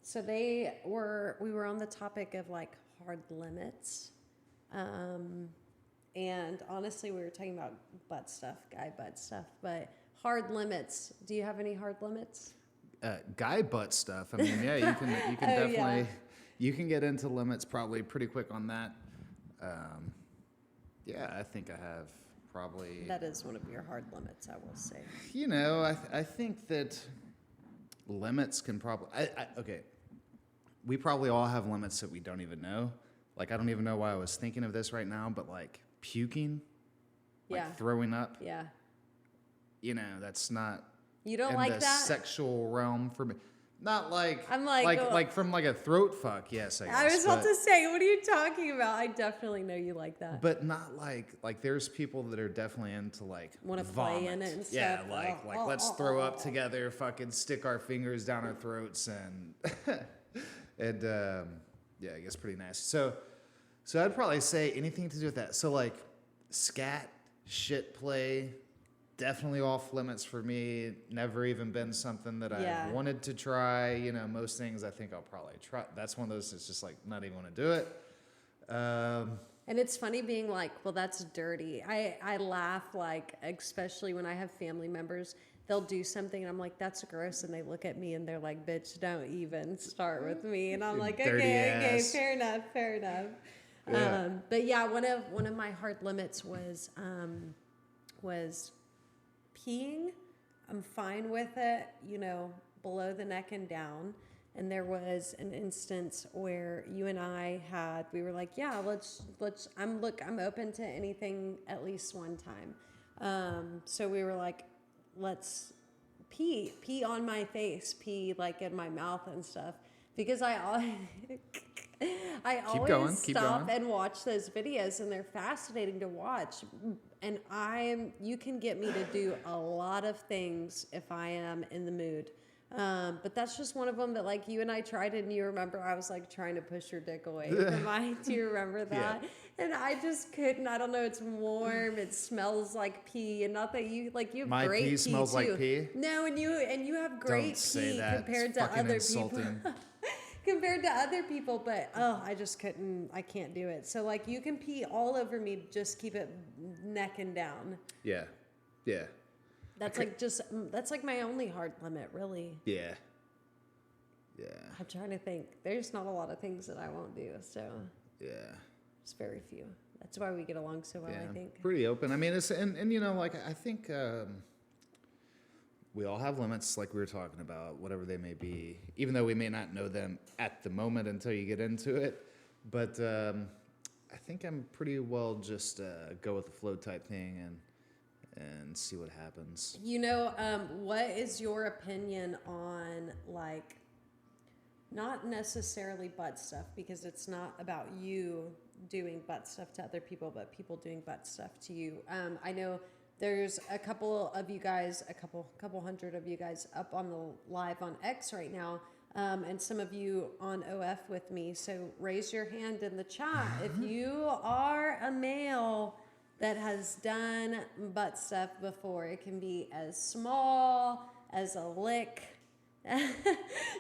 So we were on the topic of like hard limits. And honestly, we were talking about guy butt stuff, but hard limits. Do you have any hard limits? Guy butt stuff. I mean, yeah, you can definitely, yeah. You can get into limits probably pretty quick on that. Yeah, I think I have probably. That is one of your hard limits, I will say. You know, I think that limits can probably, okay, we probably all have limits that we don't even know. Like, I don't even know why I was thinking of this right now, but like puking, like throwing up. Yeah. You know, that's not. You don't in like the that? sexual realm for me. Not like. I'm like from like a throat fuck. Yes, I guess. I was about to say, what are you talking about? I definitely know you like that. But not like there's people that are definitely into like want to vomit. play in it and stuff. Yeah, like let's throw up together, fucking stick our fingers down our throats and and yeah, I guess pretty nasty. So I'd probably say anything to do with that. So like scat, shit play, definitely off limits for me. Never even been something that I wanted to try. You know, most things I think I'll probably try. That's one of those that's just like not even want to do it. And it's funny being like, well, that's dirty. I laugh, like, especially when I have family members, they'll do something and I'm like, that's gross. And they look at me and they're like, bitch, don't even start with me. And I'm like, okay, fair enough. Yeah. But yeah, one of my hard limits was peeing. I'm fine with it, you know, below the neck and down. And there was an instance where you and I we were like, yeah, I'm open to anything at least one time. So we were like, let's pee on my face, pee like in my mouth and stuff. Because I always stop and watch those videos and they're fascinating to watch. And you can get me to do a lot of things if I am in the mood. But that's just one of them that like you and I tried and you remember I was like trying to push your dick away from mine. Do you remember that? Yeah. And I just couldn't. I don't know. It's warm. It smells like pee, and not that you have my great pee smells too. Like pee. No, and you have great don't say pee that. compared it's to other insulting. people. Compared to other people, but I just couldn't. I can't do it. So like you can pee all over me. Just keep it neck and down. Yeah. That's like my only hard limit, really. Yeah. I'm trying to think. There's not a lot of things that I won't do, so yeah, it's very few. That's why we get along so well. I think pretty open. I mean, it's and you know, like I think we all have limits, like we were talking about, whatever they may be. Even though we may not know them at the moment until you get into it, but I think I'm pretty well just go with the flow type thing and see what happens. You know, what is your opinion on like? Not necessarily butt stuff, because it's not about you doing butt stuff to other people, but people doing butt stuff to you. I know there's a couple of you guys, a couple hundred of you guys up on the live on X right now, and some of you on OF with me. So raise your hand in the chat if you are a male that has done butt stuff before. It can be as small as a lick.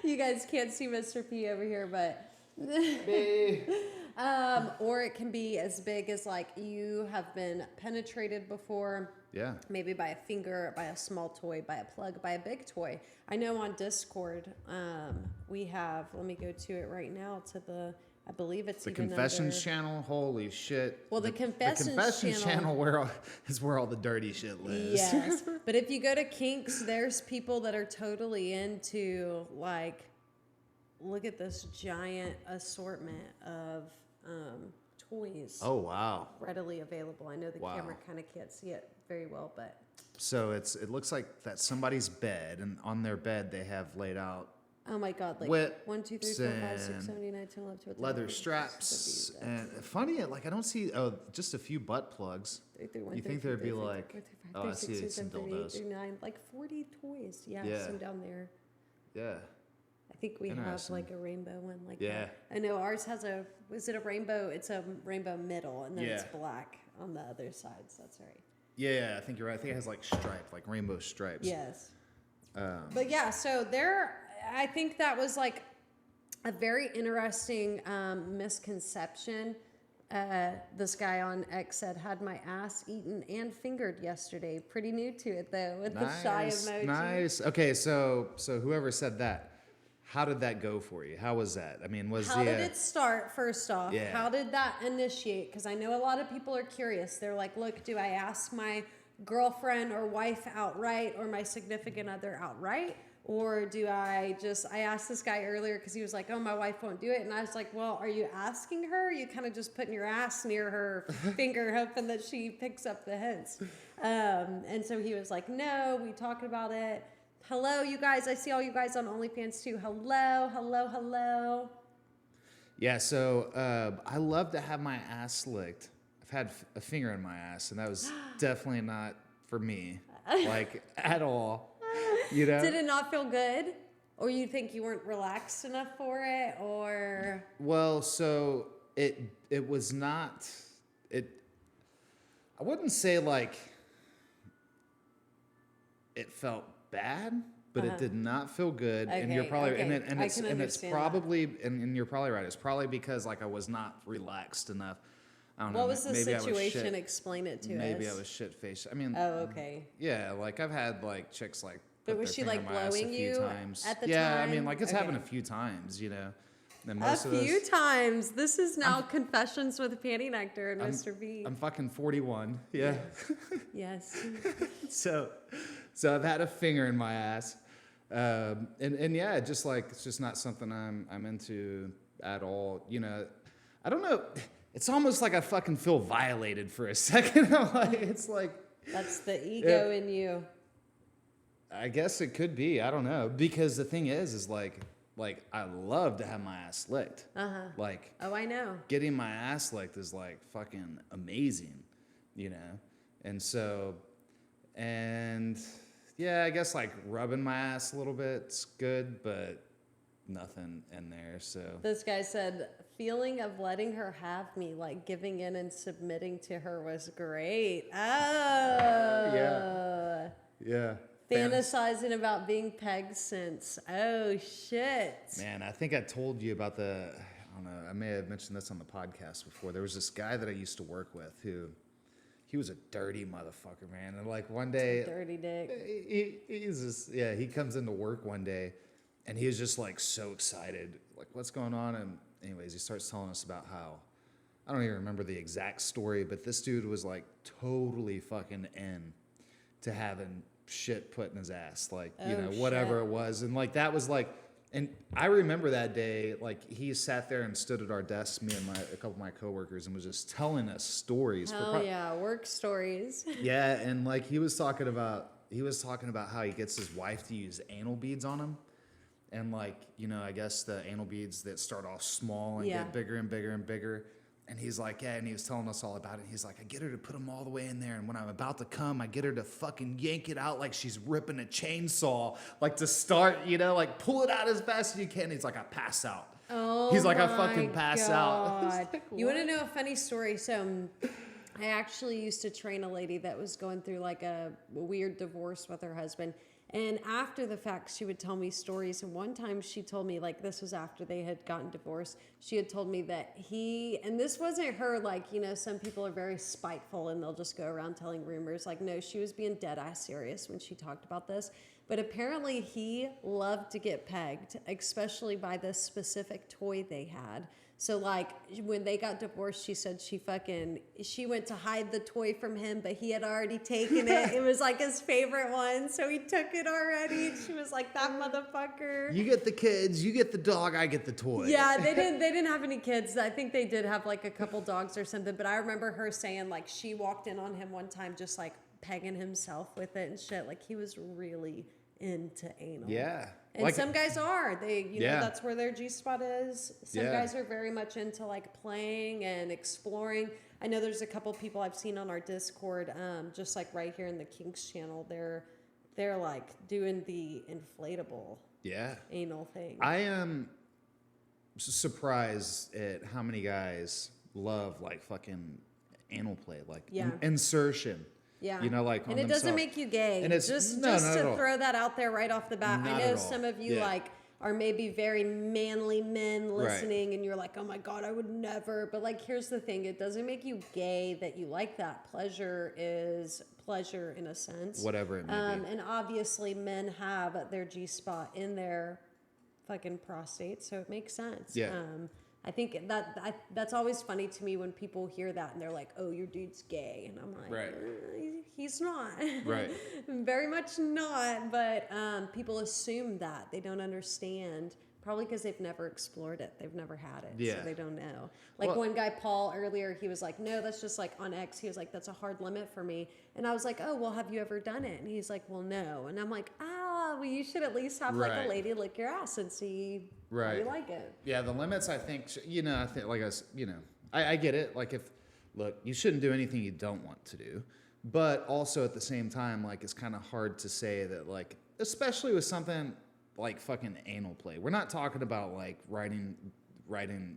You guys can't see Mr. P over here, but or it can be as big as like you have been penetrated before. Yeah. Maybe by a finger, by a small toy, by a plug, by a big toy. I know on Discord, we have. Let me go to it right now. I believe it's the even confessions under, channel. Holy shit! Well, the confessions channel is where all the dirty shit lives. Yes, but if you go to Kinks, there's people that are totally into like, look at this giant assortment of toys. Oh wow! Readily available. I know the camera kind of can't see it very well, but so it looks like that's somebody's bed, and on their bed they have laid out. Oh my God! Like whips 1, 2, 3, 4, 5, 6, 7, 8, 9, 10, 11, 12, 13, leather straps, and funny, like I don't see just a few butt plugs. 3, 3, 1, you 3, think 4, there'd 3, be 4, like, 3, 4, 5, oh, 3, I 6, see 7, some 8, dildos. 3, 9, like 40 toys. Yeah, some down there. Yeah. I think we have like a rainbow one like that. I know ours has is it a rainbow? It's a rainbow middle, and then it's black on the other sides. That's right. Yeah, I think you're right. I think it has like stripes, like rainbow stripes. Yes. But yeah, so I think that was like a very interesting misconception. This guy on X said, had my ass eaten and fingered yesterday. Pretty new to it though, with the shy emoji. Nice. Okay, so whoever said that, how did that go for you? How was that? I mean, How did it start, first off? Yeah. How did that initiate? Because I know a lot of people are curious. They're like, look, do I ask my girlfriend or wife outright or my significant other outright? Or do I asked this guy earlier because he was like, oh, my wife won't do it. And I was like, well, are you asking her? Or are you kind of just putting your ass near her finger hoping that she picks up the hints? And so he was like, no, we talked about it. Hello, you guys. I see all you guys on OnlyFans too. Hello, hello, hello. Yeah, so I love to have my ass licked. I've had a finger in my ass, and that was definitely not for me, like, at all. You know? Did it not feel good? Or you think you weren't relaxed enough for it? Or Well, so it was not, I wouldn't say like it felt bad, but it did not feel good. And you're probably it's probably and you're probably right. It's probably because like I was not relaxed enough. I don't know. What was the maybe situation? Explain it to us. Maybe I was shit faced. I mean, oh, okay. Yeah, like I've had like chicks like But put was their she finger like in my ass a blowing few you times. at the yeah, time? I mean, like it's Okay. happened a few times, you know. And A most of few those, times. This is now Confessions with Panty Nectar and Mr. B. I'm fucking 41. Yeah. Yes. so I've had a finger in my ass, and yeah, it's just not something I'm into at all. You know, I don't know. It's almost like I fucking feel violated for a second. It's like That's the ego in you. I guess it could be. I don't know, because the thing is like I love to have my ass licked. Like, Oh, I know. getting my ass licked is like fucking amazing, you know? And so, and yeah, I guess like rubbing my ass a little bit's good, but nothing in there. So This guy said, feeling of letting her have me, like giving in and submitting to her was great. Oh. yeah. Fantasizing about being pegged since. Oh, shit. Man, I think I told you about I don't know, I may have mentioned this on the podcast before. There was this guy that I used to work with who, he was a dirty motherfucker, man. And like one day, Dirty dick. he's just, yeah, he comes into work one day and he was just like so excited. Like, what's going on? And anyways, he starts telling us about how, I don't even remember the exact story, but this dude was like totally fucking in to having shit put in his ass, like, you know, whatever it was. And like that was like, and I remember that day, like he sat there and stood at our desk, me and a couple of my coworkers, and was just telling us stories. Hell yeah, work stories. Yeah, and like he was talking about how he gets his wife to use anal beads on him. And like, you know, I guess the anal beads that start off small and get bigger and bigger and bigger. And he's like, yeah, and he was telling us all about it. He's like, I get her to put them all the way in there. And when I'm about to come, I get her to fucking yank it out like she's ripping a chainsaw. Like to start, you know, like pull it out as fast as you can. He's like, I pass out. Oh, he's like, I fucking pass out. Like, you want to know a funny story? So I actually used to train a lady that was going through like a weird divorce with her husband. And after the fact, she would tell me stories. And one time she told me, like, this was after they had gotten divorced. She had told me that and this wasn't her, like, you know, some people are very spiteful and they'll just go around telling rumors. Like, no, she was being dead ass serious when she talked about this. But apparently he loved to get pegged, especially by this specific toy they had. So like when they got divorced, she said she went to hide the toy from him, but he had already taken it. It was like his favorite one. So he took it already. She was like, that motherfucker. You get the kids, you get the dog, I get the toy. Yeah, they didn't have any kids. I think they did have like a couple dogs or something. But I remember her saying like she walked in on him one time, just like pegging himself with it and shit. Like he was really into anal. Yeah. And like, some guys are. They, you know, that's where their G-spot is. Some guys are very much into like playing and exploring. I know there's a couple people I've seen on our Discord, just like right here in the Kinks channel. They're like doing the inflatable anal thing. I am surprised at how many guys love like fucking anal play, like insertion. Yeah. You know, like, and it doesn't make you gay. And it's just to throw that out there right off the bat. Not I know at all. some of you like are maybe very manly men Right. listening, and you're like, oh my God, I would never. But like, here's the thing: it doesn't make you gay that you like that. Pleasure is pleasure in a sense. Whatever it may be. And obviously, men have their G spot in their fucking prostate, so it makes sense. Yeah. I think that's always funny to me when people hear that and they're like, "Oh, your dude's gay," and I'm like, Right. He's not." Right. Very much not. But people assume that they don't understand. Probably because they've never explored it. They've never had it. Yeah. So they don't know. Like Well- one guy, Paul, earlier, he was like, no, that's just like on X. He was like, that's a hard limit for me. And I was like, oh, well, have you ever done it? And he's like, well, no. And I'm like, well, you should at least have like Right. a lady lick your ass and see how Right. you like it. Yeah, the limits, I think, I think, like, I get it. Like, look, you shouldn't do anything you don't want to do. But also at the same time, like, it's kind of hard to say that, like, especially with something like fucking anal play. We're not talking about, like, riding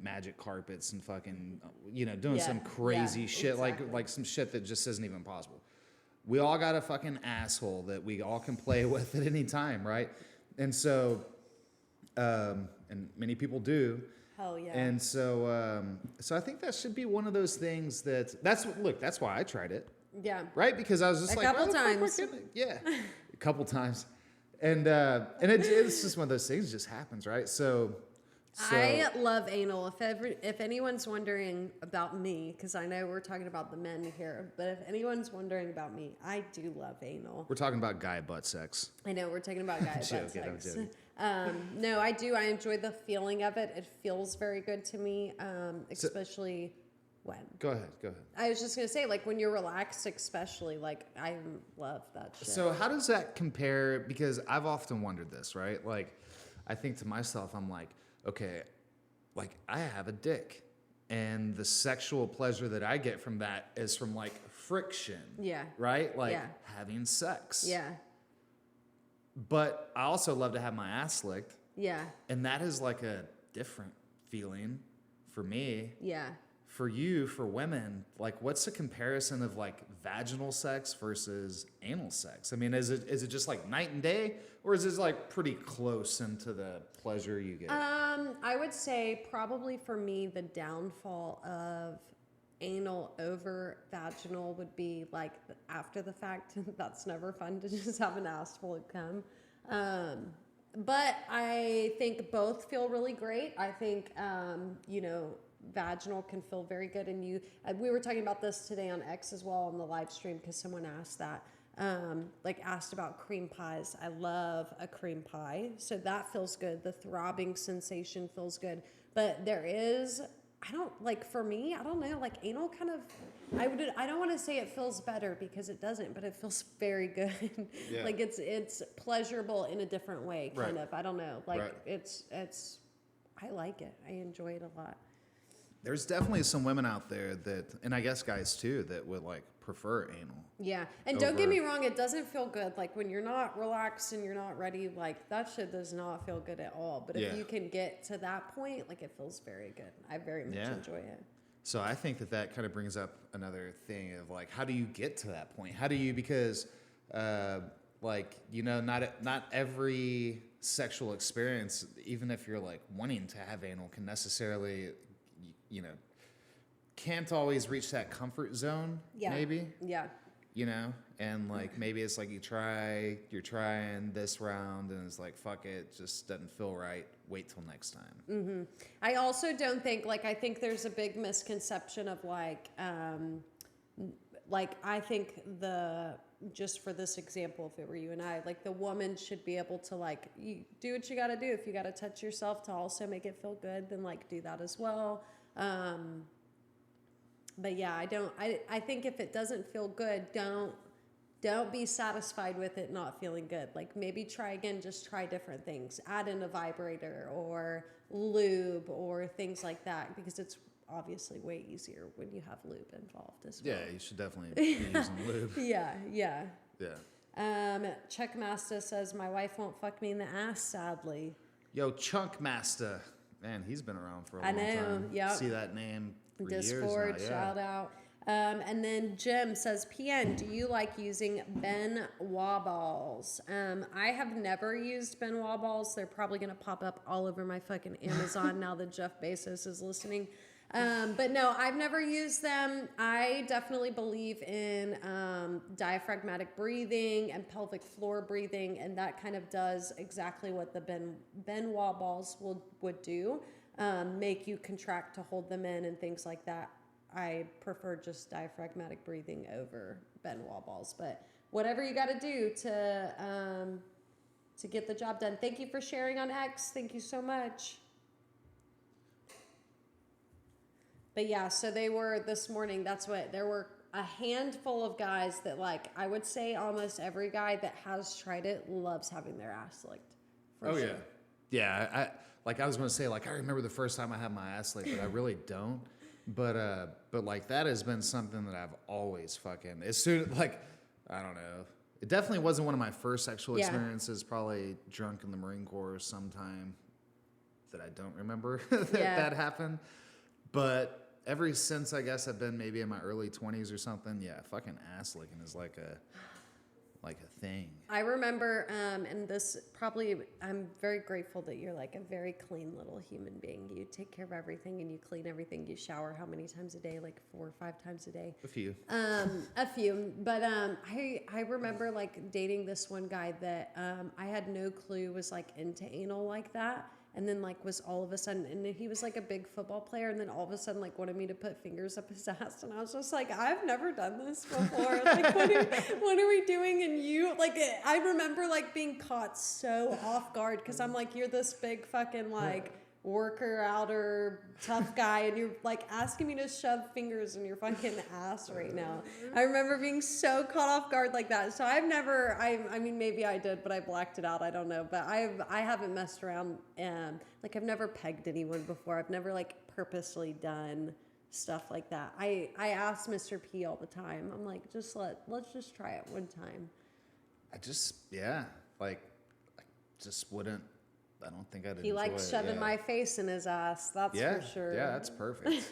magic carpets and fucking, doing Yeah, some crazy yeah, shit, exactly. like some shit that just isn't even possible. We all got a fucking asshole that we all can play with at any time, right? And so, and many people do. Hell yeah. And so, so I think that should be one of those things that's why I tried it, Yeah. right? Because I was just A like, couple why the fuck am I times. kidding? Yeah, a couple times, and it's just one of those things. It just happens, right? So I love anal. If anyone's wondering about me, because I know we're talking about the men here, but if anyone's wondering about me, I do love anal. we're talking about guy butt sex. I know we're talking about guy butt Joking, I'm sex. joking. No, I do. I enjoy the feeling of it. It feels very good to me, especially when. Go ahead. I was just gonna say, like when you're relaxed, especially, like I love that shit. So how does that compare? Because I've often wondered this, right? Like, I think to myself, I'm like, okay, like I have a dick, and the sexual pleasure that I get from that is from like friction. Yeah. Right? Like Yeah. having sex. Yeah. But I also love to have my ass licked, Yeah. and that is like a different feeling for me. Yeah. For you, for women, like what's the comparison of like vaginal sex versus anal sex? I mean, is it just like night and day, or is it like pretty close into the pleasure you get? I would say probably for me the downfall of anal over vaginal would be like after the fact. That's never fun to just have an ass full of cum. But I think both feel really great. I think vaginal can feel very good, and we were talking about this today on X as well on the live stream because someone asked that. Asked about cream pies. I love a cream pie, so that feels good. The throbbing sensation feels good, but for me, I don't know, like anal kind of, I don't want to say it feels better because it doesn't, but it feels very good. Yeah. Like it's pleasurable in a different way, kind Right. of. I don't know, like Right. it's I like it. I enjoy it a lot. There's definitely some women out there that, and I guess guys too, that would like prefer anal. Yeah, and don't get me wrong, it doesn't feel good. Like when you're not relaxed and you're not ready, like that shit does not feel good at all. But if Yeah. you can get to that point, like it feels very good. I very much enjoy it. So I think that kind of brings up another thing of like, how do you get to that point? How do you, because not every sexual experience, even if you're like wanting to have anal, can necessarily, can't always reach that comfort zone. Yeah. Maybe. Yeah. And like maybe it's like you're trying this round and it's like fuck it, just doesn't feel right, wait till next time. Mm-hmm. I also don't think, I think there's a big misconception of I think just for this example, if it were you and I, like the woman should be able to you do what you got to do. If you got to touch yourself to also make it feel good, then do that as well. But yeah, I think if it doesn't feel good, don't be satisfied with it not feeling good. Like maybe try again, just try different things. Add in a vibrator or lube or things like that, because it's obviously way easier when you have lube involved as well. Yeah, you should definitely be using lube. Yeah. Yeah. Chuck Master says, my wife won't fuck me in the ass, sadly. Yo, Chunk Master. Man, he's been around for a long I know, time. yep. See that name for Discord, years now. Yeah. shout out. And then Jim says, PN, do you like using Ben Wa balls? I have never used Ben Wa balls. They're probably going to pop up all over my fucking Amazon now that Jeff Bezos is listening. But no, I've never used them. I definitely believe in diaphragmatic breathing and pelvic floor breathing, and that kind of does exactly what the Ben Wa balls would do, make you contract to hold them in and things like that. I prefer just diaphragmatic breathing over Ben Wa balls, but whatever you got to do to get the job done. Thank you for sharing on X. Thank you so much. But yeah, so they were this morning. There were a handful of guys that, like, I would say almost every guy that has tried it loves having their ass licked. Oh, sure. Yeah. I was going to say, like, I remember the first time I had my ass licked, but I really don't. But like, that has been something that I've always fucking, as soon, like, I don't know. It definitely wasn't one of my first sexual experiences, probably drunk in the Marine Corps sometime that I don't remember that happened. But ever since, I guess I've been maybe in my early 20s or something, yeah, fucking ass licking is like a thing. I remember, and this probably, I'm very grateful that you're like a very clean little human being. You take care of everything and you clean everything. You shower how many times a day? Like 4 or 5 times a day? A few. A few. But I remember like dating this one guy that I had no clue was like into anal like that. And then, like, was all of a sudden, and he was, like, a big football player, and then all of a sudden, like, wanted me to put fingers up his ass, and I was just like, I've never done this before. Like, what are we doing? And you, like, I remember, like, being caught so off guard, because I'm like, you're this big fucking, like, worker, outer, tough guy, and you're, like, asking me to shove fingers in your fucking ass right now. I remember being so caught off guard like that. So I've never, I mean, maybe I did, but I blacked it out. I don't know. But I haven't messed around. Like, I've never pegged anyone before. I've never, like, purposely done stuff like that. I ask Mr. P all the time. I'm like, let's just try it one time. I just wouldn't. I don't think I'd enjoy it. He likes shoving my face in his ass. That's for sure. Yeah, that's perfect.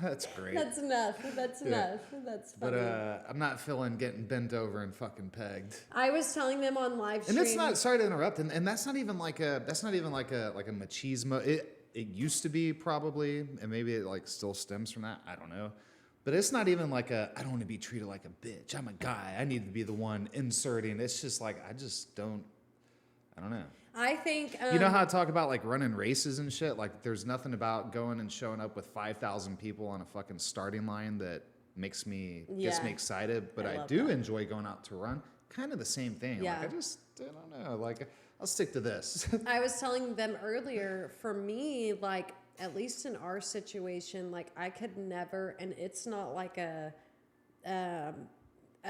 That's great. That's enough. That's enough. That's funny. But I'm not feeling getting bent over and fucking pegged. I was telling them on live stream. And it's not. Sorry to interrupt. And that's not even like a machismo. It used to be probably, and maybe it like still stems from that. I don't know. But it's not even like I don't want to be treated like a bitch. I'm a guy. I need to be the one inserting. It's just like I don't know. I think... you know how I talk about, like, running races and shit? Like, there's nothing about going and showing up with 5,000 people on a fucking starting line that gets me excited. But I do enjoy going out to run. Kind of the same thing. Yeah. Like, I don't know. Like, I'll stick to this. I was telling them earlier, for me, like, at least in our situation, like, I could never... And it's not like a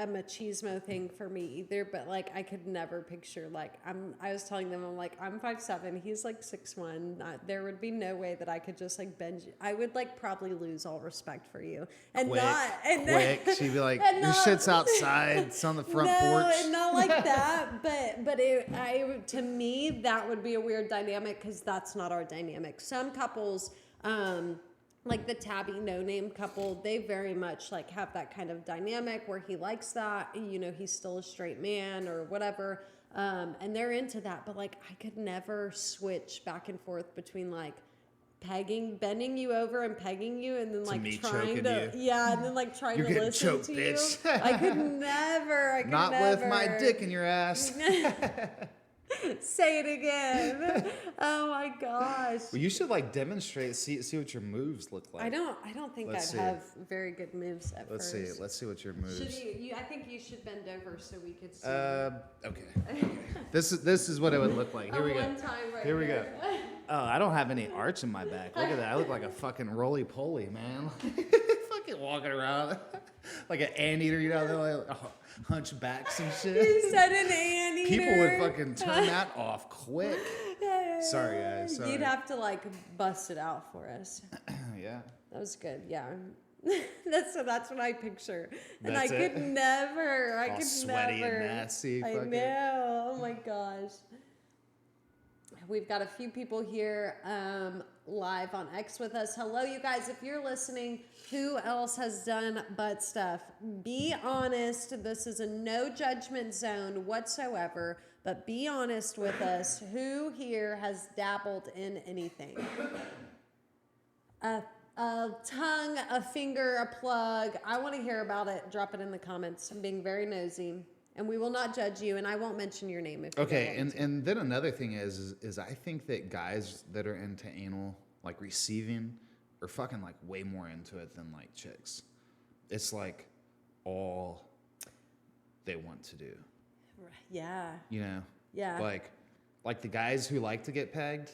machismo thing for me either, but like I could never picture like I was telling them, I'm like, I'm 5'7", he's like 6'1". There would be no way that I could just like bend you. I would like probably lose all respect for you. And quick. She'd be like, your shit's outside, it's on the front porch. No, not like that. But to me that would be a weird dynamic because that's not our dynamic. Some couples like the Tabby No Name couple, they very much like have that kind of dynamic where he likes that, you know, he's still a straight man or whatever, and they're into that. But like I could never switch back and forth between like bending you over and pegging you, and then like trying to and then like trying to listen choked, to bitch. you. I could never. Not with my dick in your ass. Say it again. Oh my gosh. Well, you should like demonstrate, see what your moves look like. I don't think I'd have very good moves at first. Let's see what your moves. I think you should bend over so we could see. Okay. This is what it would look like. Here we go. Here we go. Oh, I don't have any arch in my back. Look at that. I look like a fucking roly-poly, man. Fucking walking around like an anteater, you know, they're like hunchbacks and shit. You said an anteater. People would fucking turn that off quick. Sorry, guys. Sorry. You'd have to like bust it out for us. Yeah. That was good. Yeah. That's what I picture. And That's I could never. I all could sweaty never. and nasty. I know. Oh my gosh. We've got a few people here. live on X with us. Hello, you guys. If you're listening, who else has done butt stuff? Be honest. This is a no judgment zone whatsoever, but be honest with us. Who here has dabbled in anything? A tongue, a finger, a plug. I want to hear about it. Drop it in the comments. I'm being very nosy. And we will not judge you, and I won't mention your name if you Okay, don't want and then another thing is I think that guys that are into anal, like receiving, are fucking like way more into it than like chicks. It's like all they want to do. Yeah. You know? Yeah. Like the guys who like to get pegged.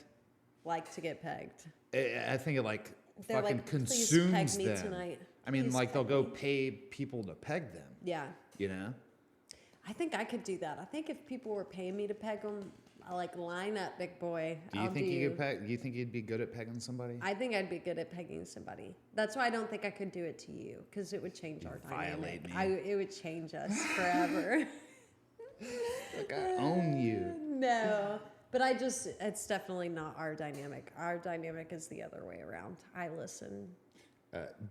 Like to get pegged. I think it like They're fucking like, please consumes peg me them. tonight. I mean, Please like they'll peg go me. pay people to peg them. Yeah. You know? I think I could do that. I think if people were paying me to peg them, I like line up, big boy. Do you think you could peg? Do you think you'd be good at pegging somebody? I think I'd be good at pegging somebody. That's why I don't think I could do it to you, because it would change our Violate dynamic. me. It would change us forever. Like I own you. No, but it's definitely not our dynamic. Our dynamic is the other way around. I listen.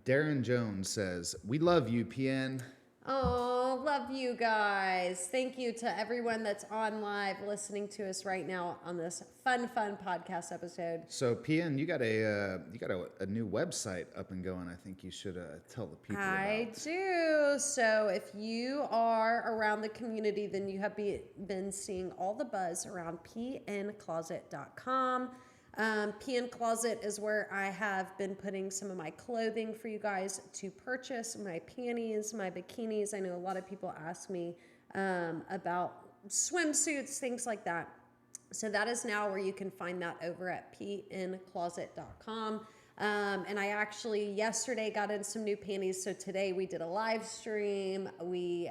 Darren Jones says, "We love you, PN." Oh, love you guys. Thank you to everyone that's on live listening to us right now on this fun podcast episode. So PN, you got a new website up and going. I think you should tell the people I about. do. So if you are around the community, then you have been seeing all the buzz around pncloset.com. PN Closet is where I have been putting some of my clothing for you guys to purchase, my panties, my bikinis. I know a lot of people ask me about swimsuits, things like that. So that is now where you can find that over at pncloset.com. And I actually yesterday got in some new panties. So today we did a live stream. We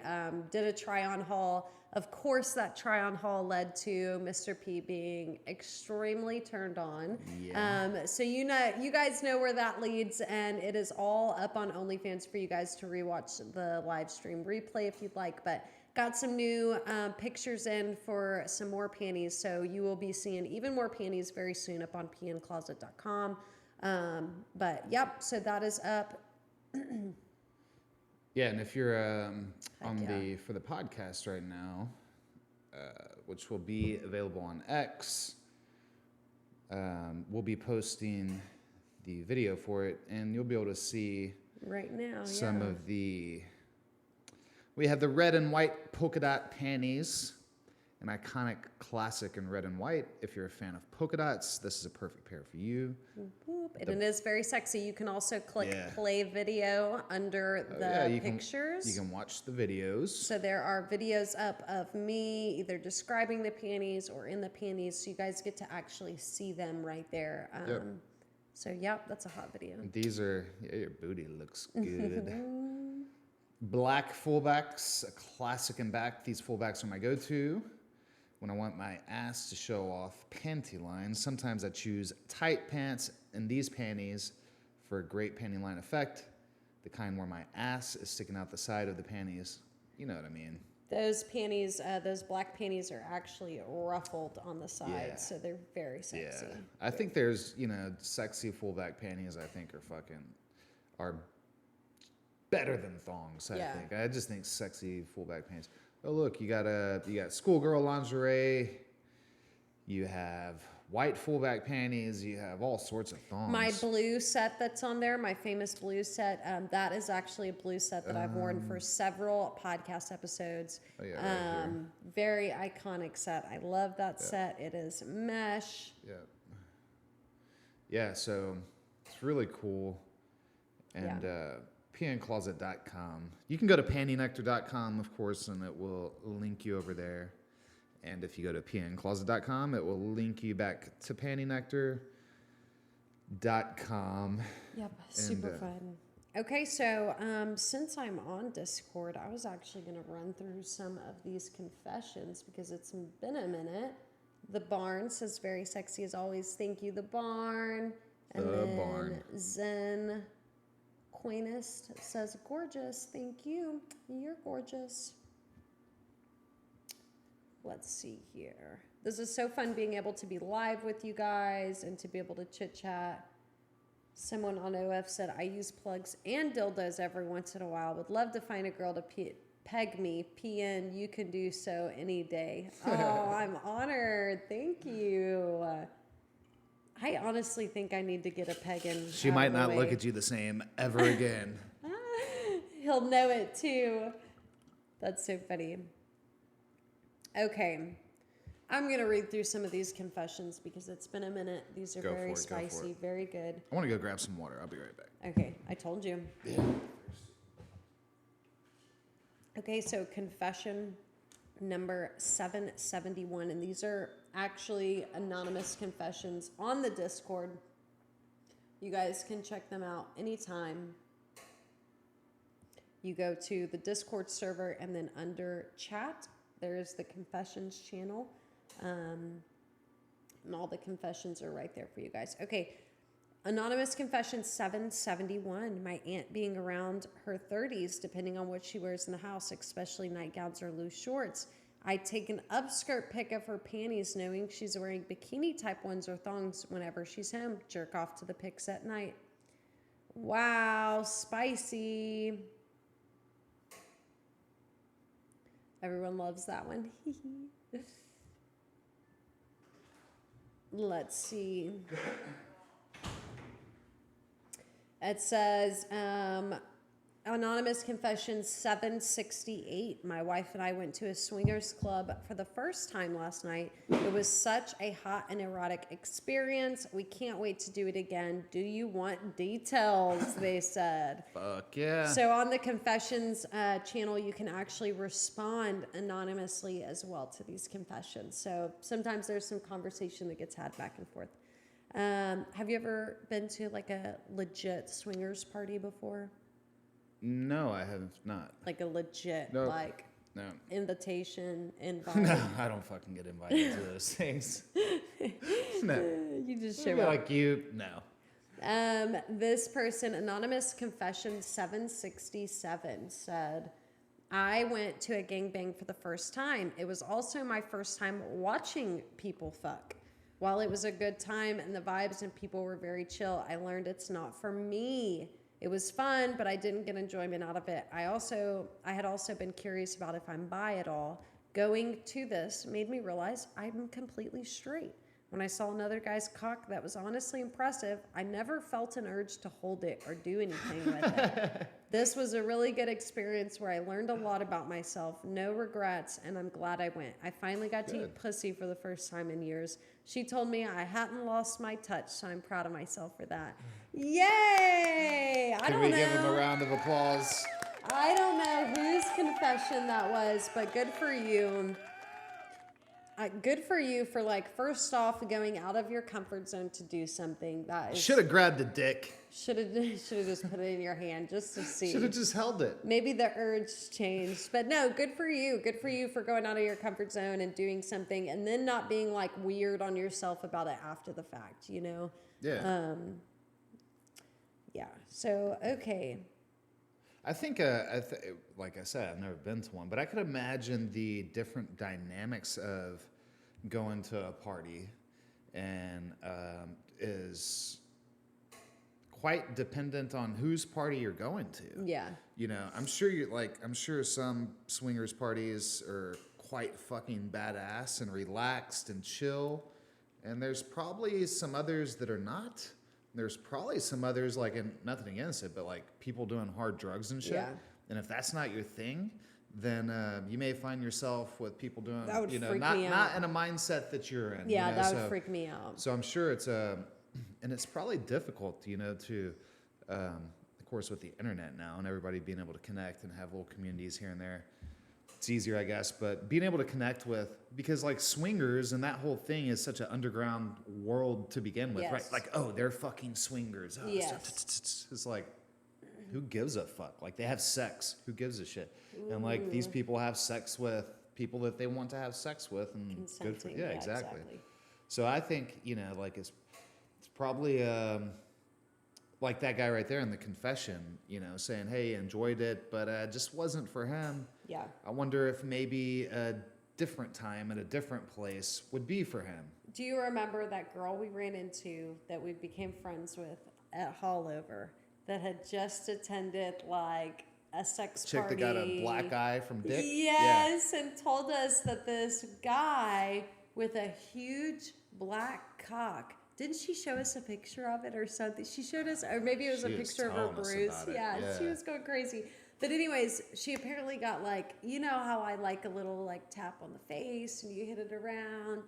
did a try-on haul. Of course, that try-on haul led to Mr. P being extremely turned on. Yeah. So you guys know where that leads, and it is all up on OnlyFans for you guys to rewatch the live stream replay if you'd like. But got some new pictures in for some more panties, so you will be seeing even more panties very soon up on pncloset.com. But yep, so that is up. Yeah, and if you're for the podcast right now, which will be available on X, we'll be posting the video for it, and you'll be able to see Right now, some of the. We have the red and white polka dot panties, an iconic classic in red and white. If you're a fan of polka dots, this is a perfect pair for you. And it is very sexy. You can also click play video under the pictures. You can watch the videos. So there are videos up of me either describing the panties or in the panties, so you guys get to actually see them right there. So that's a hot video. These are your booty looks good. Black fullbacks, a classic in back. These fullbacks are my go-to when I want my ass to show off panty lines. Sometimes I choose tight pants and these panties for a great panty line effect. The kind where my ass is sticking out the side of the panties. You know what I mean. Those panties, those black panties are actually ruffled on the side, so they're very sexy. Yeah. I think there's, sexy fullback panties I think are better than thongs, I think. I just think sexy fullback panties. Oh, look, you got schoolgirl lingerie. You have white fullback panties. You have all sorts of thongs. My blue set that's on there, my famous blue set, that is actually a blue set that I've worn for several podcast episodes. Oh, yeah, right here. Very iconic set. I love that set. It is mesh. Yeah. Yeah, so it's really cool. And pncloset.com. You can go to pantynectar.com, of course, and it will link you over there. And if you go to pncloset.com, it will link you back to pantynectar.com. Yep, super fun. Okay, so since I'm on Discord, I was actually going to run through some of these confessions because it's been a minute. The Barn says, very sexy as always. Thank you, The Barn. And then Zen Quainest says, gorgeous. Thank you. You're gorgeous. Let's see here. This is so fun being able to be live with you guys and to be able to chit chat. Someone on OF said, I use plugs and dildos every once in a while. Would love to find a girl to peg me. PN, you can do so any day. Oh, I'm honored. Thank you. I honestly think I need to get a pegging. She might not look at you the same ever again. He'll know it too. That's so funny. Okay. I'm going to read through some of these confessions because it's been a minute. These are very spicy, very good. I want to go grab some water. I'll be right back. Okay, I told you. Yeah. Okay, so confession number 771. And these are actually anonymous confessions on the Discord. You guys can check them out anytime. You go to the Discord server and then under chat, there's the confessions channel. And all the confessions are right there for you guys. Okay, anonymous confession 771. My aunt being around her 30s, depending on what she wears in the house, especially nightgowns or loose shorts. I take an upskirt pic of her panties knowing she's wearing bikini type ones or thongs whenever she's home. Jerk off to the pics at night. Wow, spicy. Everyone loves that one. Let's see. It says, anonymous confession 768. My wife and I went to a swingers club for the first time last night. It was such a hot and erotic experience. We can't wait to do it again. Do you want details? They said. Fuck yeah. So on the confessions channel, you can actually respond anonymously as well to these confessions. So sometimes there's some conversation that gets had back and forth. Have you ever been to like a legit swingers party before? No, I have not. Like a legit, No. invitation, invite. No, I don't fucking get invited to those things. No. You just show up. Like you, no. This person, anonymous confession 767, said, I went to a gangbang for the first time. It was also my first time watching people fuck. While it was a good time and the vibes and people were very chill, I learned it's not for me. It was fun, but I didn't get enjoyment out of it. I had also been curious about if I'm bi at all. Going to this made me realize I'm completely straight. When I saw another guy's cock that was honestly impressive, I never felt an urge to hold it or do anything with it. This was a really good experience where I learned a lot about myself. No regrets, and I'm glad I went. I finally got to eat pussy for the first time in years. She told me I hadn't lost my touch, so I'm proud of myself for that. Yay! Can we give him a round of applause? I don't know whose confession that was, but good for you. Good for you for, like, first off, going out of your comfort zone to do something. That is, Should have grabbed the dick. should have just put it in your hand just to see. Should have just held it. Maybe the urge changed. But no, good for you. Good for you for going out of your comfort zone and doing something and then not being, like, weird on yourself about it after the fact, you know? Yeah. Yeah. So, okay. I think, like I said, I've never been to one, but I could imagine the different dynamics of going to a party and is quite dependent on whose party you're going to. Yeah. You know, I'm sure some swingers parties are quite fucking badass and relaxed and chill. And there's probably some others that are not. There's probably some others, like, and nothing against it, but like people doing hard drugs and shit. Yeah. And if that's not your thing, then you may find yourself with people doing, That would you know, freak not me out. not in a mindset that you're in. Yeah, you know? that would freak me out. So I'm sure it's and it's probably difficult, you know, to, of course, with the internet now and everybody being able to connect and have little communities here and there. It's easier, I guess, but being able to connect with, because like swingers and that whole thing is such an underground world to begin with, Yes. right? Like, oh, they're fucking swingers. Oh, Yes. it's like, who gives a fuck? Like, they have sex. Who gives a shit? And like, these people have sex with people that they want to have sex with, and good for, Consenting. yeah, exactly. So I think, you know, like it's probably like that guy right there in the confession, you know, saying, hey, enjoyed it, but just wasn't for him. Yeah. I wonder if maybe different time at a different place would be for him. Do you remember that girl we ran into that we became friends with at Hallover that had just attended like a sex Chick party? that got a black eye from dick? Yes, and told us that this guy with a huge black cock. Didn't she show us a picture of it or something? She showed us, or maybe it was a picture of her bruise. Yeah, she was going crazy. But anyways, she apparently got like, you know how I like a little like tap on the face and you hit it around,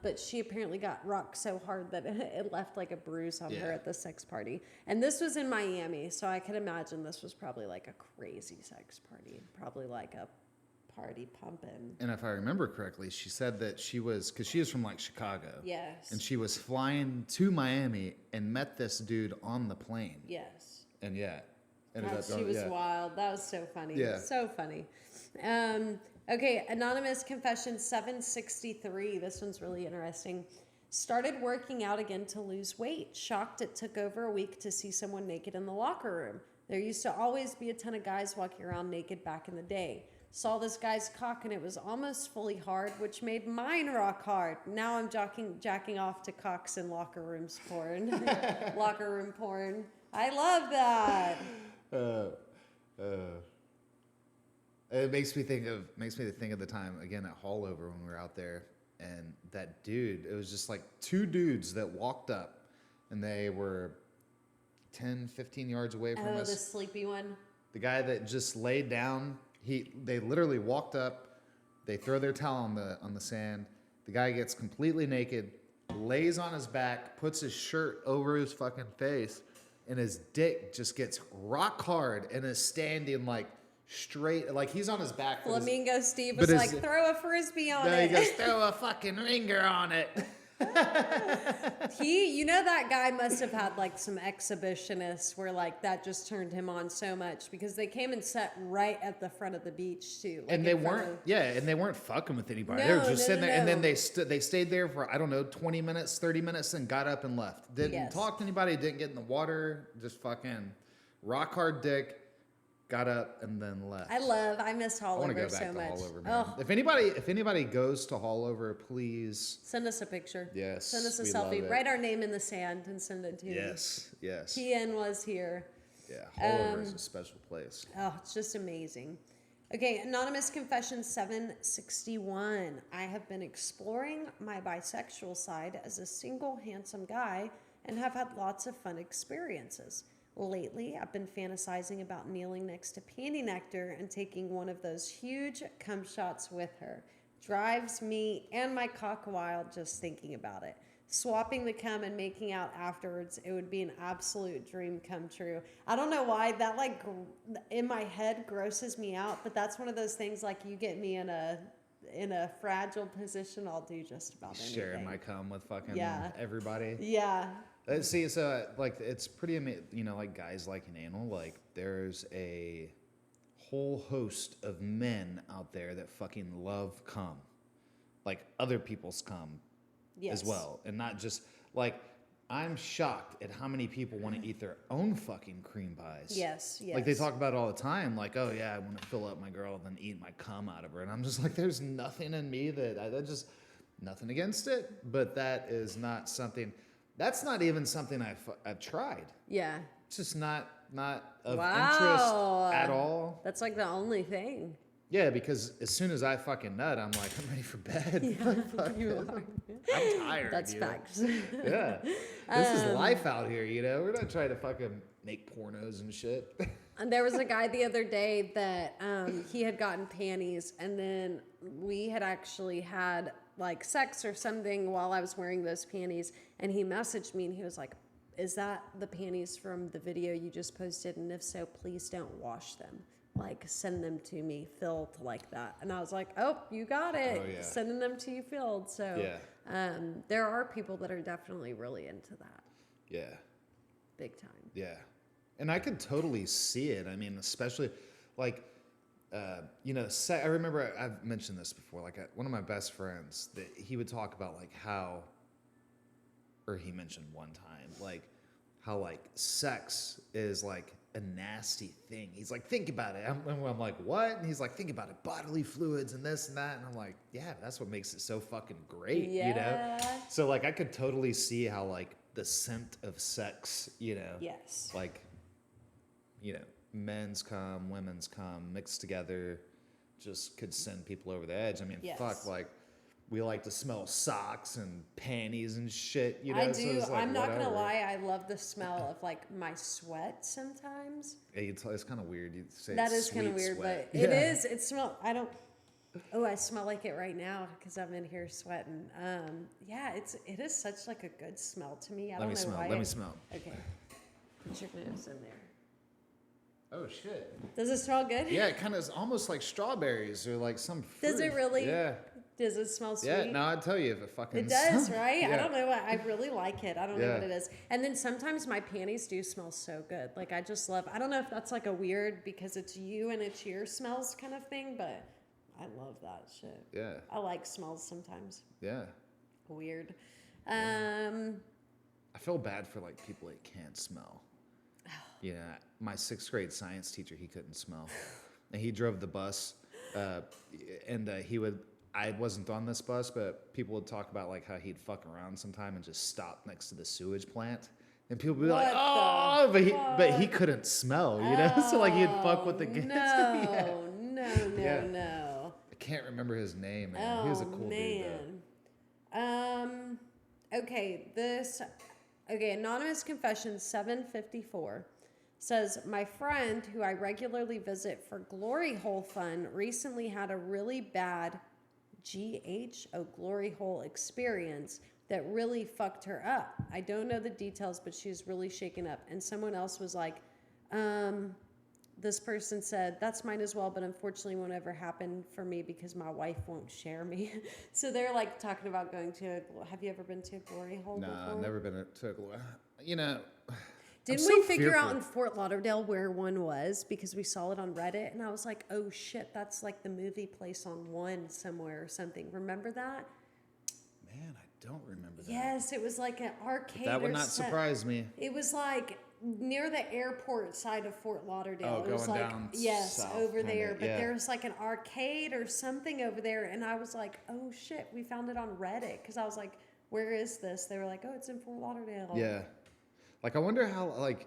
but she apparently got rocked so hard that it left like a bruise on her at the sex party. And this was in Miami, so I can imagine this was probably like a crazy sex party, probably like a party pumping. And if I remember correctly, she said that she was, because she is from like Chicago. Yes. And she was flying to Miami and met this dude on the plane. Yes. And She was wild. That was so funny. Yeah. So funny. Okay, Anonymous Confession 763. This one's really interesting. Started working out again to lose weight. Shocked it took over a week to see someone naked in the locker room. There used to always be a ton of guys walking around naked back in the day. Saw this guy's cock and it was almost fully hard, which made mine rock hard. Now I'm jacking off to cocks in locker rooms porn. Locker room porn. I love that. It makes me think of the time again at Hallover when we were out there, and that dude, it was just like two dudes that walked up and they were 10, 15 yards away from us. The sleepy one. The guy that just laid down, they literally walked up, they throw their towel on the sand. The guy gets completely naked, lays on his back, puts his shirt over his fucking face, and his dick just gets rock hard and is standing like straight, like he's on his back. Flamingo Steve was like, throw a frisbee on it. He goes, throw a fucking ringer on it. You know, that guy must have had like some exhibitionists where like that just turned him on so much, because they came and sat right at the front of the beach too. Like, and they weren't fucking with anybody. No, they were just sitting there, and then no. they stayed there for, I don't know, 20 minutes, 30 minutes, and got up and left. Didn't talk to anybody, didn't get in the water, just fucking rock hard dick. Got up and then left. I miss Hallover so much. I want to go back to Hallover, man. Oh. If anybody goes to Hallover, please send us a picture. Yes, send us a selfie. Write our name in the sand and send it to me. Yes. PN was here. Yeah, Hallover is a special place. Oh, it's just amazing. Okay, Anonymous Confession 761. I have been exploring my bisexual side as a single, handsome guy and have had lots of fun experiences. Lately, I've been fantasizing about kneeling next to Panty Nectar and taking one of those huge cum shots with her. Drives me and my cock wild just thinking about it. Swapping the cum and making out afterwards, it would be an absolute dream come true. I don't know why that like in my head grosses me out, but that's one of those things like you get me in a fragile position, I'll do just about anything. Sharing my cum with fucking everybody. Yeah. See, so like it's pretty amazing, you know, like guys liking anal, like there's a whole host of men out there that fucking love cum, like other people's cum as well, and not just like, I'm shocked at how many people want to eat their own fucking cream pies. Yes. Like they talk about it all the time, like, oh yeah, I want to fill up my girl and then eat my cum out of her, and I'm just like, there's nothing in me that just nothing against it, but that is not something. That's not even something I've tried. Yeah. It's just not of interest at all. That's like the only thing. Yeah, because as soon as I fucking nut, I'm like, I'm ready for bed. Yeah, you are. I'm tired. That's facts. Yeah. This is life out here, you know? We're not trying to fucking make pornos and shit. And there was a guy the other day that he had gotten panties, and then we had actually had like sex or something while I was wearing those panties, and he messaged me and he was like, is that the panties from the video you just posted? And if so, please don't wash them. Like, send them to me filled like that. And I was like, oh, you got it. Oh, yeah. Sending them to you filled. So there are people that are definitely really into that. Yeah. Big time. Yeah. And I could totally see it. I mean, especially like, you know, I remember I've mentioned this before, like one of my best friends, that he would talk about like how, or he mentioned one time, like how like sex is like a nasty thing. He's like, think about it. I'm like, what? And he's like, think about it, bodily fluids and this and that. And I'm like, yeah, that's what makes it so fucking great, you know? So like I could totally see how like the scent of sex, you know, Yes. like, you know, men's cum, women's cum mixed together just could send people over the edge. I mean, Yes. fuck, like we like to smell socks and panties and shit, you know? I So do. it's like, I'm not going to whatever. lie. I love the smell of like my sweat sometimes. Yeah, it's kind of weird. You say That it's is kind of sweet weird, sweat. but it is. It smell. I don't. Oh, I smell like it right now because I'm in here sweating. Yeah, it is such like a good smell to me. I don't know why. Let me smell. Okay, put your nose in there. Oh shit. Does it smell good? Yeah, it kind of is almost like strawberries or like some fruit. Does it really? Yeah. Does it smell sweet? Yeah, no, I'd tell you if it fucking It does, right? Yeah. I don't know. I really like it. I don't know Yeah. what it is. And then sometimes my panties do smell so good. Like I just love. I don't know if that's like a weird because it's you and it's your smells kind of thing, but I love that shit. Yeah. I like smells sometimes. Yeah. Weird. I feel bad for like people that can't smell. Yeah, my 6th grade science teacher, he couldn't smell, and he drove the bus, and he would. I wasn't on this bus, but people would talk about like how he'd fuck around sometime and just stop next to the sewage plant, and people would be like, "Oh," but he couldn't smell, you know. So like he'd fuck with the kids. No, Yeah. no. I can't remember his name, man. He was a cool dude though. Okay, anonymous confession 754 says, my friend who I regularly visit for glory hole fun recently had a really bad glory hole experience that really fucked her up. I don't know the details, but she was really shaken up. And someone else was like, this person said, that's mine as well, but unfortunately won't ever happen for me because my wife won't share me. So they're like talking about going to have you ever been to a glory hole before? I've never been to a glory. You know, Didn't we figure out in Fort Lauderdale where one was because we saw it on Reddit and I was like, oh shit, that's like the movie place on one somewhere or something. Remember that? Man, I don't remember that. Yes, it was like an arcade. That would not surprise me. It was like near the airport side of Fort Lauderdale. Oh, it was going like, down yes, south, over kinda, there. But yeah. there's like an arcade or something over there. And I was like, oh shit, we found it on Reddit. Because I was like, where is this? They were like, oh, it's in Fort Lauderdale. Yeah. Like, I wonder how, like,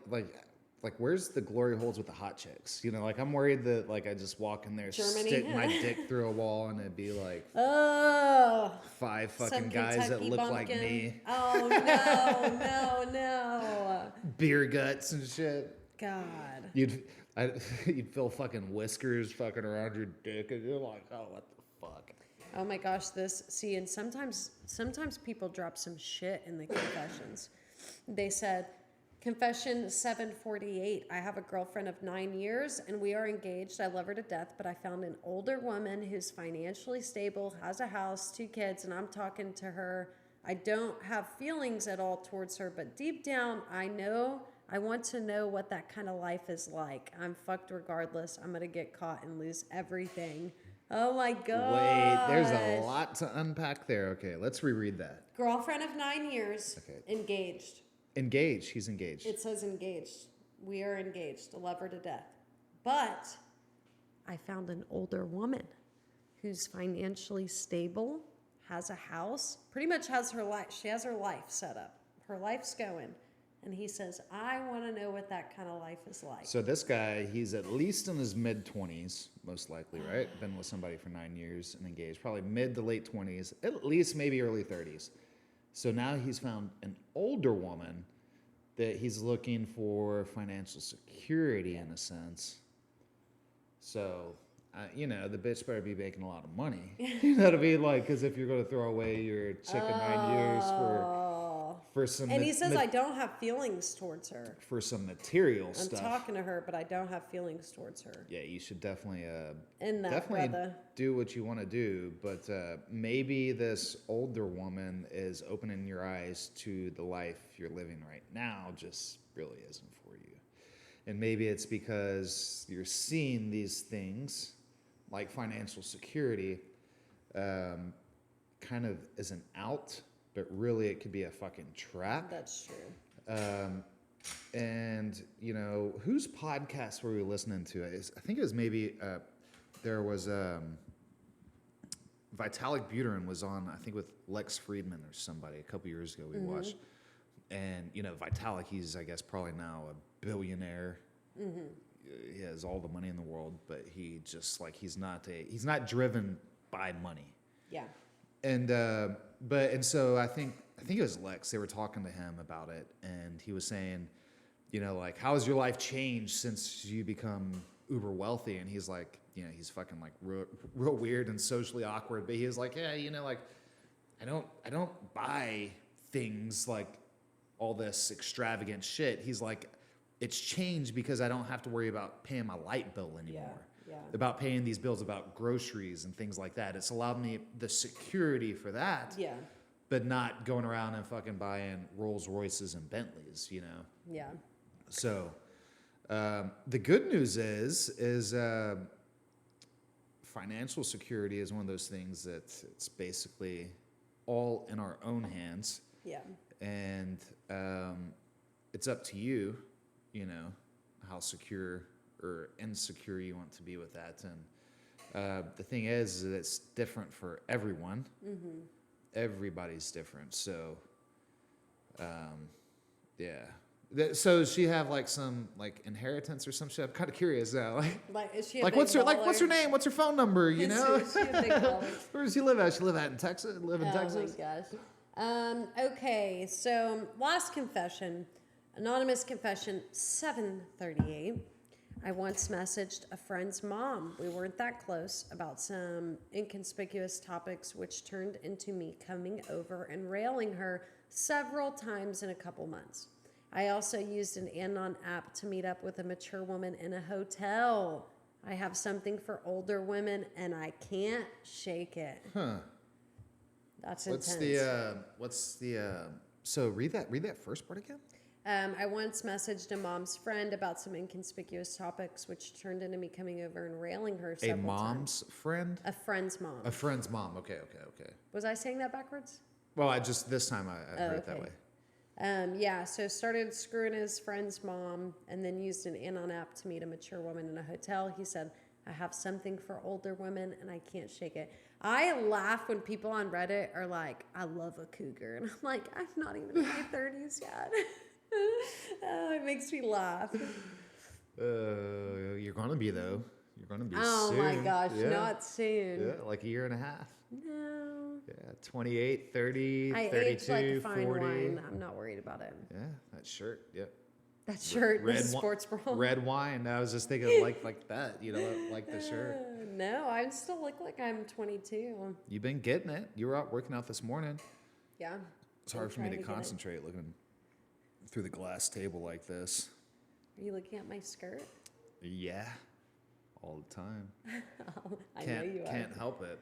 where's the glory holes with the hot chicks? You know, like, I'm worried that, like, I just walk in there, Germany. stick my dick through a wall, and it'd be, like, Oh, 5 fucking some guys that Kentucky look bumpkin. like me. Oh, no. Beer guts and shit. God. You'd feel fucking whiskers fucking around your dick, and you're like, oh, what the fuck? Oh my gosh, and sometimes people drop some shit in the confessions. They said, confession 748, I have a girlfriend of 9 years and we are engaged. I love her to death, but I found an older woman who's financially stable, has a house, 2 kids, and I'm talking to her. I don't have feelings at all towards her, but deep down, I want to know what that kind of life is like. I'm fucked regardless. I'm going to get caught and lose everything. Oh my God. Wait, there's a lot to unpack there. Okay, let's reread that. Girlfriend of 9 years, Okay. engaged. Engaged. He's engaged. It says engaged. We are engaged. I love her to death. But I found an older woman who's financially stable, has a house, pretty much has her life. She has her life set up. Her life's going. And he says, I want to know what that kind of life is like. So this guy, he's at least in his mid-20s, most likely, right? Been with somebody for 9 years and engaged. Probably mid to late 20s, at least maybe early 30s. So now he's found an older woman that he's looking for financial security in a sense. So, the bitch better be making a lot of money. You know what I mean? Like, because if you're going to throw away your chick of 9 years for some... And he says, I don't have feelings towards her. For some material I'm stuff. talking to her, but I don't have feelings towards her. Yeah, you should definitely Definitely do what you want to do, but maybe this older woman is opening your eyes to the life you're living right now just really isn't for you. And maybe it's because you're seeing these things like financial security kind of as an out, but really it could be a fucking trap. That's true. And, you know, whose podcast were we listening to? I think it was maybe, there was, Vitalik Buterin was on, I think, with Lex Friedman or somebody a couple years ago we watched. And, you know, Vitalik, he's, I guess, probably now a billionaire. He has all the money in the world, but he just, like, he's not driven by money. Yeah. And, and so I think it was Lex, they were talking to him about it, and he was saying, you know, like, how has your life changed since you become uber wealthy? And he's like, you know, he's fucking like real weird and socially awkward, but he was like, yeah, you know, like, I don't buy things like all this extravagant shit. He's like, it's changed because I don't have to worry about paying my light bill anymore. Yeah. About paying these bills, about groceries and things like that. It's allowed me the security for that. Yeah. But not going around and fucking buying Rolls Royces and Bentleys, you know? Yeah. So, the good news is financial security is one of those things that it's basically all in our own hands. Yeah. And it's up to you, you know, how secure or insecure you want to be with that. And the thing is that it's different for everyone. Everybody's different. So, yeah. So does she have like some like inheritance or some shit? I'm kind of curious now. Like, is she Like what's her name? What's her phone number? You know? Is she a big baller? Where does she live at? She live in Texas. Oh my gosh. Okay, so last confession, anonymous confession, 7:38. I once messaged a friend's mom. We weren't that close about some inconspicuous topics, which turned into me coming over and railing her several times in a couple months. I also used an Anon app to meet up with a mature woman in a hotel. I have something for older women, and I can't shake it. Huh. That's intense. So read that first part again. I once messaged a mom's friend about some inconspicuous topics, which turned into me coming over and railing her several times. A mom's friend? A friend's mom. A friend's mom. Okay. Was I saying that backwards? Well, this time I heard it that way. Yeah, so started screwing his friend's mom and then used an Anon app to meet a mature woman in a hotel. He said, I have something for older women and I can't shake it. I laugh when people on Reddit are like, I love a cougar. And I'm like, I'm not even in my 30s yet. It makes me laugh. You're going to be, though. You're going to be soon. Oh, my gosh, not soon. Yeah, like a year and a half. No. Yeah, 28, 30, I 32, age like fine 40. wine. I'm not worried about it. Yeah, that shirt, yep. That shirt Red is sports bra. Red wine. I was just thinking like that, you know, like the shirt. No, I still look like I'm 22. You've been getting it. You were out working out this morning. Yeah. It's hard for me to concentrate looking through the glass table like this. Are you looking at my skirt? Yeah, all the time. I know you are. Can't help it.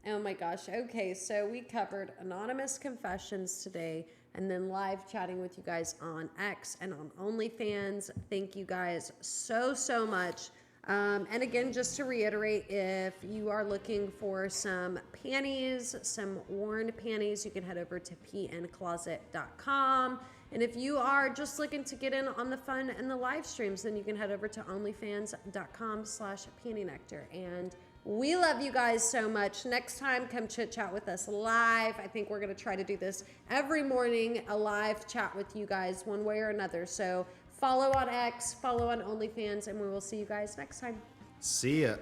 Oh my gosh. Okay, so we covered anonymous confessions today and then live chatting with you guys on X and on OnlyFans. Thank you guys so much. And again, just to reiterate, if you are looking for some panties, some worn panties, you can head over to pncloset.com. And if you are just looking to get in on the fun and the live streams, then you can head over to onlyfans.com/panty-nectar. And we love you guys so much. Next time, come chit chat with us live. I think we're going to try to do this every morning, a live chat with you guys one way or another. So follow on X, follow on OnlyFans, and we will see you guys next time. See ya.